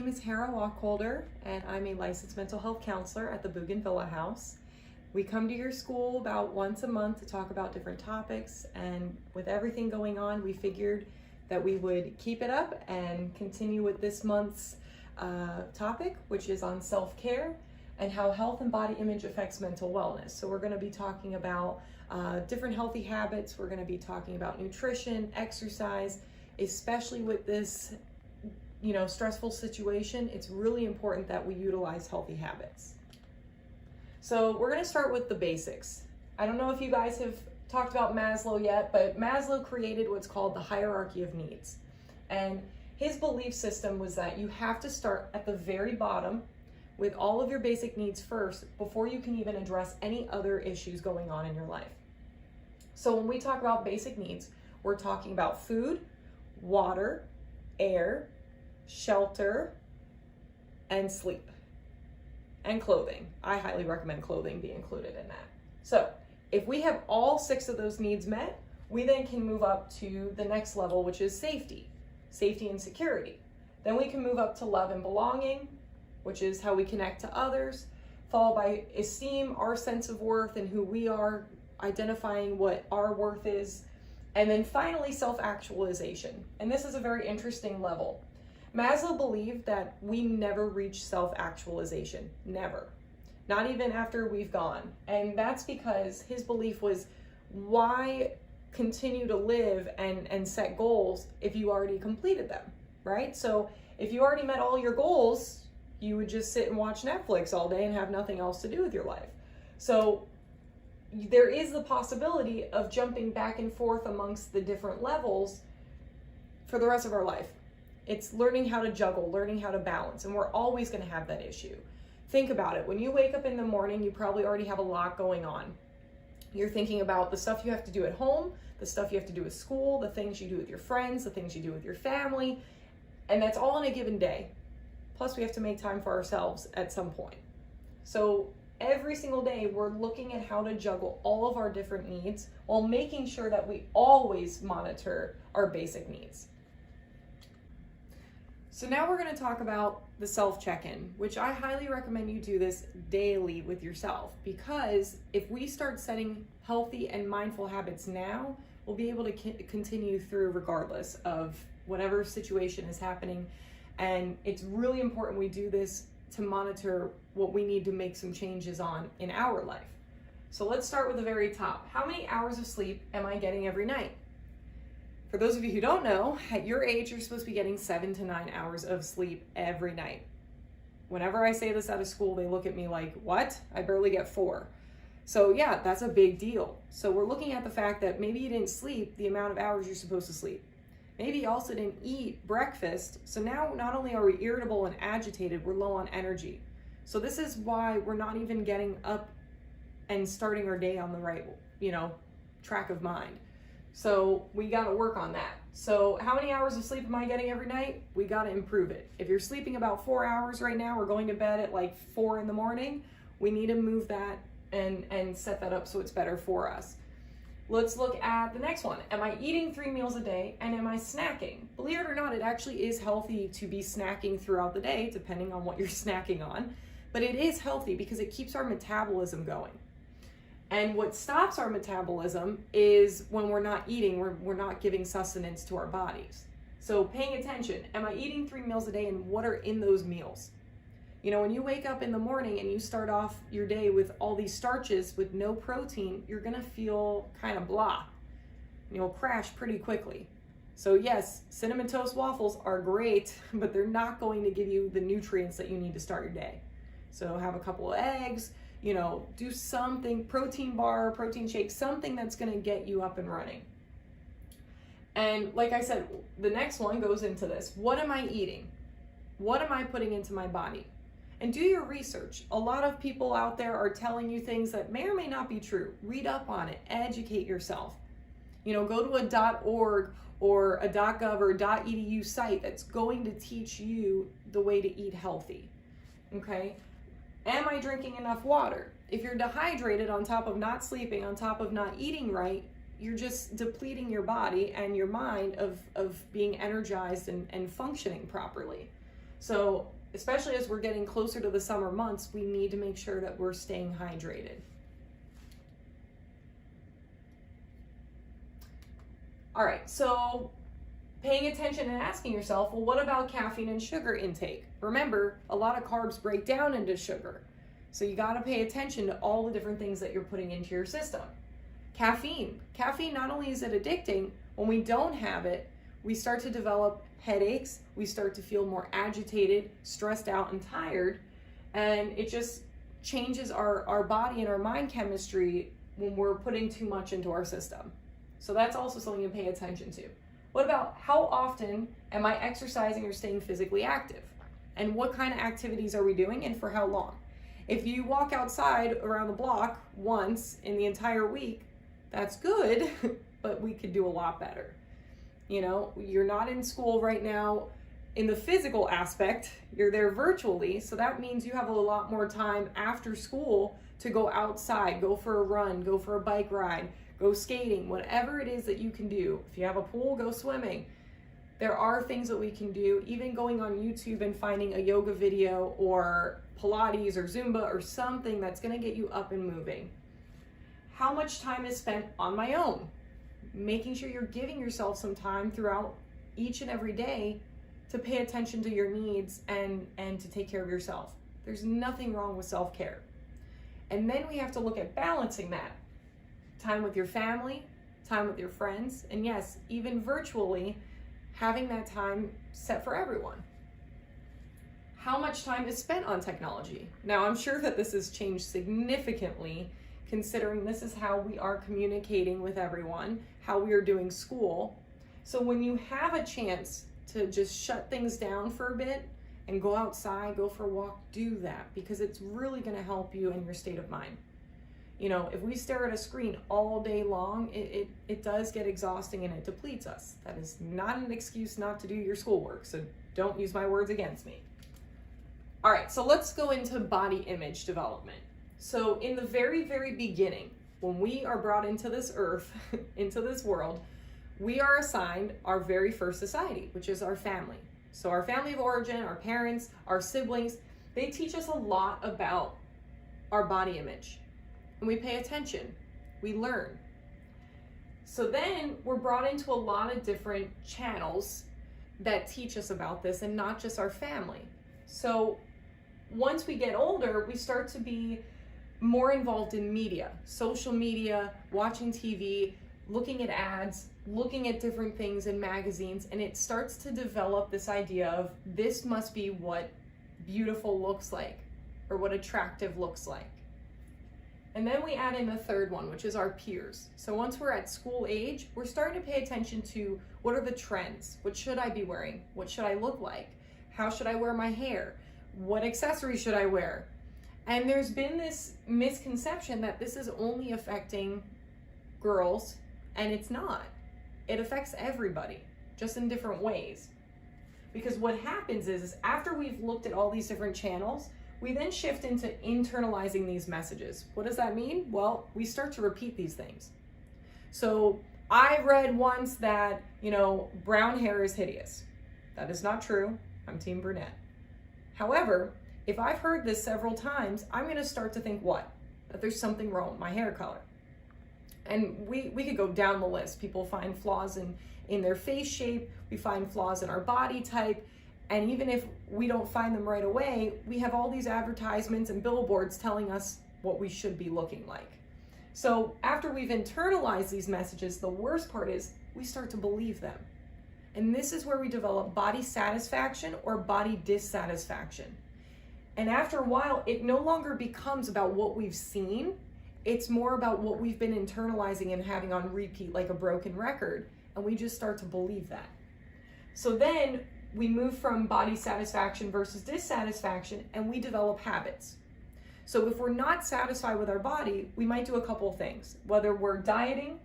is Hera Walkholder, and I'm a licensed mental health counselor at the Bougainvillea House. We come to your school about once a month to talk about different topics, and with everything going on, we figured that we would keep it up and continue with this month's topic, which is on self-care and how health and body image affects mental wellness. So we're going to be talking about different healthy habits. We're going to be talking about nutrition, exercise, especially with this stressful situation. It's really important that we utilize healthy habits. So we're going to start with the basics. I don't know if you guys have talked about Maslow yet, but Maslow created what's called the hierarchy of needs. And his belief system was that you have to start at the very bottom with all of your basic needs first before you can even address any other issues going on in your life. So when we talk about basic needs, we're talking about food, water, air, shelter, and sleep, and clothing. I highly recommend clothing be included in that. So if we have all 6 of those needs met, we then can move up to the next level, which is safety and security. Then we can move up to love and belonging, which is how we connect to others, followed by esteem, our sense of worth and who we are, identifying what our worth is, and then finally self-actualization. And this is a very interesting level. Maslow believed that we never reach self-actualization, never. Not even after we've gone. And that's because his belief was, why continue to live and set goals if you already completed them, right? So if you already met all your goals, you would just sit and watch Netflix all day and have nothing else to do with your life. So there is the possibility of jumping back and forth amongst the different levels for the rest of our life. It's learning how to juggle, learning how to balance, and we're always going to have that issue. Think about it. When you wake up in the morning, you probably already have a lot going on. You're thinking about the stuff you have to do at home, the stuff you have to do at school, the things you do with your friends, the things you do with your family, and that's all in a given day. Plus, we have to make time for ourselves at some point. So every single day, we're looking at how to juggle all of our different needs while making sure that we always monitor our basic needs. So now we're going to talk about the self-check-in, which I highly recommend you do this daily with yourself, because if we start setting healthy and mindful habits now, we'll be able to continue through regardless of whatever situation is happening. And it's really important we do this to monitor what we need to make some changes on in our life. So let's start with the very top. How many hours of sleep am I getting every night? For those of you who don't know, at your age, you're supposed to be getting 7 to 9 hours of sleep every night. Whenever I say this out of school, they look at me like, what? I barely get 4. So yeah, that's a big deal. So we're looking at the fact that maybe you didn't sleep the amount of hours you're supposed to sleep. Maybe you also didn't eat breakfast. So now not only are we irritable and agitated, we're low on energy. So this is why we're not even getting up and starting our day on the right, track of mind. So we got to work on that. So how many hours of sleep am I getting every night? We got to improve it. If you're sleeping about 4 hours right now, or going to bed at like 4 in the morning, we need to move that and set that up so it's better for us. Let's look at the next one. Am I eating 3 meals a day, and am I snacking? Believe it or not, it actually is healthy to be snacking throughout the day, depending on what you're snacking on. But it is healthy because it keeps our metabolism going. And what stops our metabolism is when we're not eating, we're not giving sustenance to our bodies. So paying attention, am I eating 3 meals a day, and what are in those meals? When you wake up in the morning and you start off your day with all these starches with no protein, you're gonna feel kind of blah. You'll crash pretty quickly. So yes, Cinnamon Toast Waffles are great, but they're not going to give you the nutrients that you need to start your day. So have a couple of eggs, do something, protein bar, protein shake, something that's gonna get you up and running. And like I said, the next one goes into this. What am I eating? What am I putting into my body? And do your research. A lot of people out there are telling you things that may or may not be true. Read up on it, educate yourself. Go to a .org or a .gov or .edu site that's going to teach you the way to eat healthy, okay? Am I drinking enough water? If you're dehydrated on top of not sleeping, on top of not eating right, you're just depleting your body and your mind of being energized and functioning properly. So especially as we're getting closer to the summer months, we need to make sure that we're staying hydrated. All right, so paying attention and asking yourself, well, what about caffeine and sugar intake? Remember, a lot of carbs break down into sugar. So you got to pay attention to all the different things that you're putting into your system. Caffeine. Caffeine, not only is it addicting, when we don't have it, we start to develop headaches, we start to feel more agitated, stressed out, and tired, and it just changes our body and our mind chemistry when we're putting too much into our system. So that's also something to pay attention to. What about how often am I exercising or staying physically active? And what kind of activities are we doing and for how long? If you walk outside around the block once in the entire week, that's good, but we could do a lot better. You know, you're not in school right now in the physical aspect, you're there virtually, so that means you have a lot more time after school to go outside, go for a run, go for a bike ride, go skating, whatever it is that you can do. If you have a pool, go swimming. There are things that we can do, even going on YouTube and finding a yoga video or Pilates or Zumba or something that's gonna get you up and moving. How much time is spent on my own? Making sure you're giving yourself some time throughout each and every day to pay attention to your needs and to take care of yourself. There's nothing wrong with self-care. And then we have to look at balancing that. Time with your family, time with your friends, and yes, even virtually, having that time set for everyone. How much time is spent on technology? Now, I'm sure that this has changed significantly considering this is how we are communicating with everyone, how we are doing school. So when you have a chance to just shut things down for a bit and go outside, go for a walk, do that, because it's really gonna help you in your state of mind. You know, if we stare at a screen all day long, it does get exhausting and it depletes us. That is not an excuse not to do your schoolwork, so don't use my words against me. All right, so let's go into body image development. So in the very, very beginning, when we are brought into this earth, into this world, we are assigned our very first society, which is our family. So our family of origin, our parents, our siblings, they teach us a lot about our body image. And we pay attention, we learn. So then we're brought into a lot of different channels that teach us about this, and not just our family. So once we get older, we start to be more involved in media, social media, watching TV, looking at ads, looking at different things in magazines, and it starts to develop this idea of this must be what beautiful looks like or what attractive looks like. And then we add in the third one, which is our peers. So once we're at school age, we're starting to pay attention to what are the trends? What should I be wearing? What should I look like? How should I wear my hair? What accessories should I wear? And there's been this misconception that this is only affecting girls, and it's not. It affects everybody, just in different ways. Because what happens is after we've looked at all these different channels, we then shift into internalizing these messages. What does that mean? Well, we start to repeat these things. So I read once that, brown hair is hideous. That is not true. I'm team brunette. However, if I've heard this several times, I'm gonna start to think what? That there's something wrong with my hair color. And we could go down the list. People find flaws in their face shape, we find flaws in our body type, and even if we don't find them right away, we have all these advertisements and billboards telling us what we should be looking like. So after we've internalized these messages, the worst part is we start to believe them. And this is where we develop body satisfaction or body dissatisfaction. And after a while, it no longer becomes about what we've seen. It's more about what we've been internalizing and having on repeat like a broken record. And we just start to believe that. So then we move from body satisfaction versus dissatisfaction, and we develop habits. So if we're not satisfied with our body, we might do a couple of things. Whether we're dieting,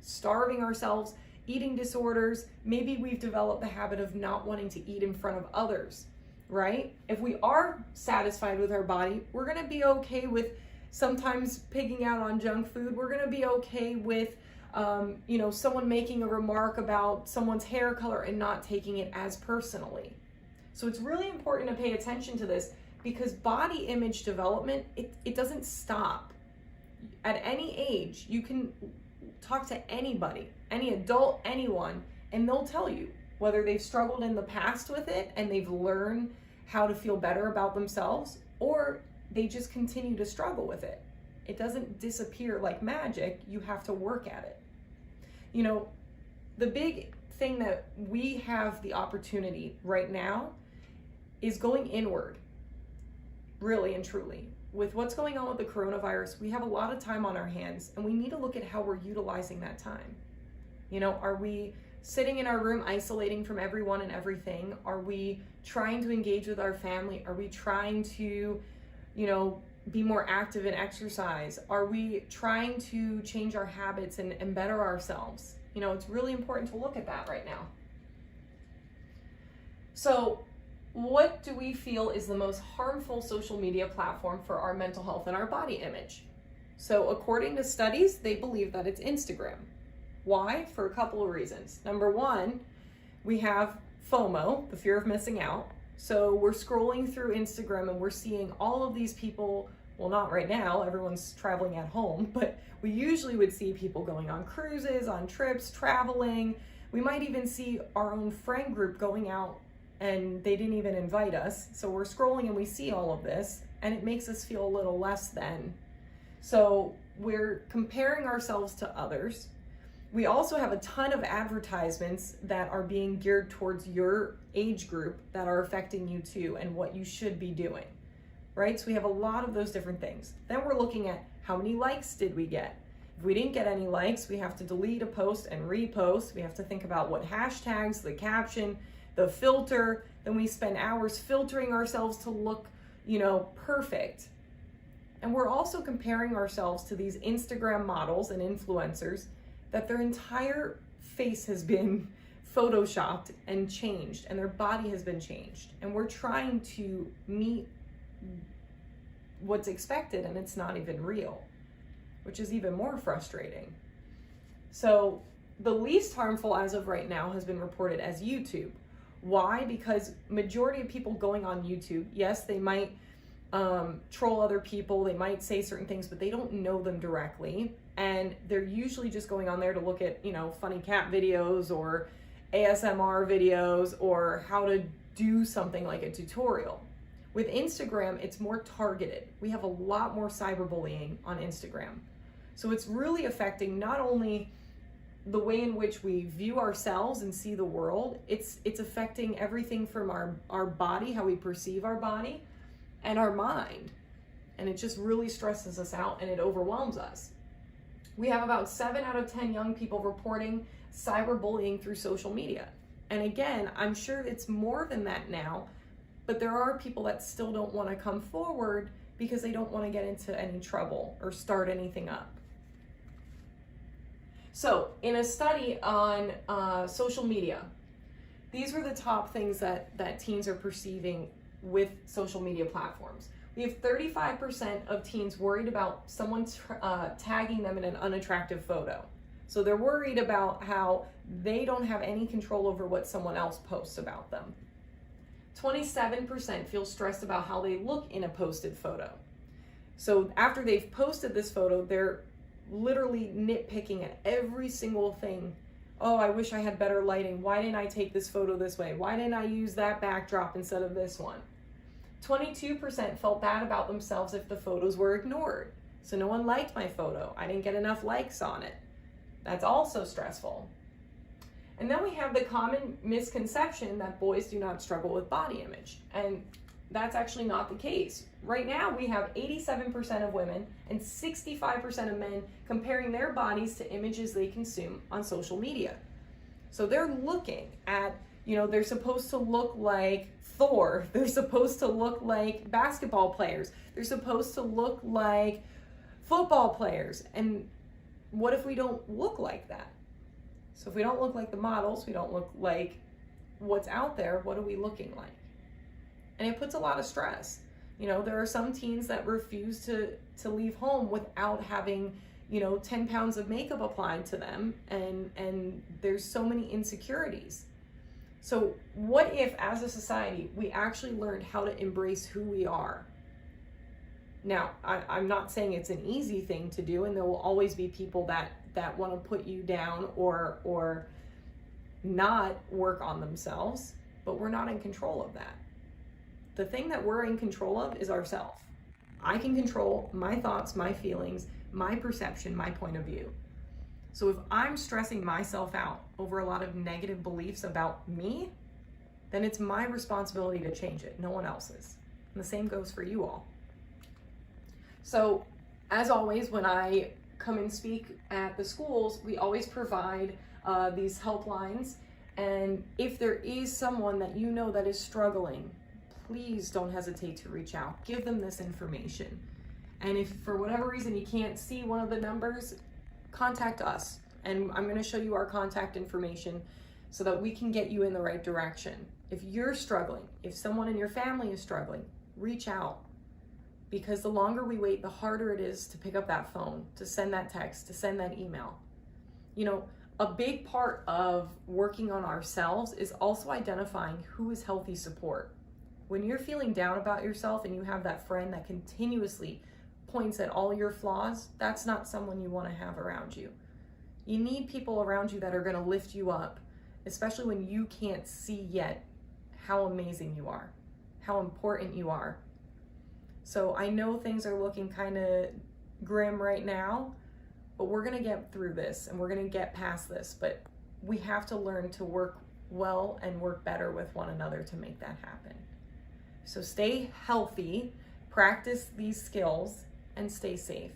starving ourselves, eating disorders, maybe we've developed the habit of not wanting to eat in front of others, right? If we are satisfied with our body, we're gonna be okay with sometimes pigging out on junk food. We're gonna be okay with someone making a remark about someone's hair color and not taking it as personally. So it's really important to pay attention to this, because body image development, it doesn't stop. At any age, you can talk to anybody, any adult, anyone, and they'll tell you whether they've struggled in the past with it and they've learned how to feel better about themselves, or they just continue to struggle with it. It doesn't disappear like magic. You have to work at it. You know, the big thing that we have the opportunity right now is going inward, really and truly. With what's going on with the coronavirus, we have a lot of time on our hands, and we need to look at how we're utilizing that time. You know, are we sitting in our room isolating from everyone and everything? Are we trying to engage with our family? Are we trying to, you know, be more active in exercise? Are we trying to change our habits and better ourselves? You know, it's really important to look at that right now. So, what do we feel is the most harmful social media platform for our mental health and our body image? So according to studies, they believe that it's Instagram. Why? For a couple of reasons. Number one, we have FOMO, the fear of missing out. So we're scrolling through Instagram and we're seeing all of these people, well, not right now, everyone's traveling at home, but we usually would see people going on cruises, on trips, traveling. We might even see our own friend group going out and they didn't even invite us. So we're scrolling and we see all of this, and it makes us feel a little less than. So we're comparing ourselves to others. We also have a ton of advertisements that are being geared towards your age group that are affecting you too, and what you should be doing, right? So we have a lot of those different things. Then we're looking at how many likes did we get? If we didn't get any likes, we have to delete a post and repost. We have to think about what hashtags, the caption, the filter. Then we spend hours filtering ourselves to look, you know, perfect. And we're also comparing ourselves to these Instagram models and influencers that their entire face has been photoshopped and changed, and their body has been changed. And we're trying to meet what's expected, and it's not even real, which is even more frustrating. So the least harmful as of right now has been reported as YouTube. Why? Because majority of people going on YouTube, yes, they might troll other people, they might say certain things, but they don't know them directly. And they're usually just going on there to look at, you know, funny cat videos or ASMR videos or how to do something like a tutorial. With Instagram, it's more targeted. We have a lot more cyberbullying on Instagram. So it's really affecting not only the way in which we view ourselves and see the world, it's affecting everything from our body, how we perceive our body, and our mind. And it just really stresses us out and it overwhelms us. We have about 7 out of 10 young people reporting cyberbullying through social media. And again, I'm sure it's more than that now, but there are people that still don't want to come forward because they don't want to get into any trouble or start anything up. So in a study on social media, these were the top things that teens are perceiving with social media platforms. We have 35% of teens worried about someone tagging them in an unattractive photo. So they're worried about how they don't have any control over what someone else posts about them. 27% feel stressed about how they look in a posted photo. So after they've posted this photo, they're literally nitpicking at every single thing. Oh, I wish I had better lighting. Why didn't I take this photo this way? Why didn't I use that backdrop instead of this one? 22% felt bad about themselves if the photos were ignored. So no one liked my photo. I didn't get enough likes on it. That's also stressful. And then we have the common misconception that boys do not struggle with body image. And that's actually not the case. Right now, we have 87% of women and 65% of men comparing their bodies to images they consume on social media. So they're looking at, you know, they're supposed to look like Thor. They're supposed to look like basketball players. They're supposed to look like football players. And what if we don't look like that? So if we don't look like the models, we don't look like what's out there, what are we looking like? And it puts a lot of stress. You know, there are some teens that refuse to leave home without having, you know, 10 pounds of makeup applied to them, and there's so many insecurities. So what if, as a society, we actually learned how to embrace who we are? Now, I'm not saying it's an easy thing to do, and there will always be people that want to put you down or not work on themselves, but we're not in control of that. The thing that we're in control of is ourselves. I can control my thoughts, my feelings, my perception, my point of view. So if I'm stressing myself out over a lot of negative beliefs about me, then it's my responsibility to change it, no one else's. And the same goes for you all. So as always, when I come and speak at the schools, we always provide these helplines. And if there is someone that you know that is struggling, please don't hesitate to reach out. Give them this information. And if for whatever reason you can't see one of the numbers, contact us. And I'm going to show you our contact information so that we can get you in the right direction. If you're struggling, if someone in your family is struggling, reach out. Because the longer we wait, the harder it is to pick up that phone, to send that text, to send that email. You know, a big part of working on ourselves is also identifying who is healthy support. When you're feeling down about yourself and you have that friend that continuously points at all your flaws, that's not someone you want to have around you. You need people around you that are going to lift you up, especially when you can't see yet how amazing you are, how important you are. So I know things are looking kind of grim right now, but we're going to get through this and we're going to get past this. But we have to learn to work well and work better with one another to make that happen. So stay healthy, practice these skills, and stay safe.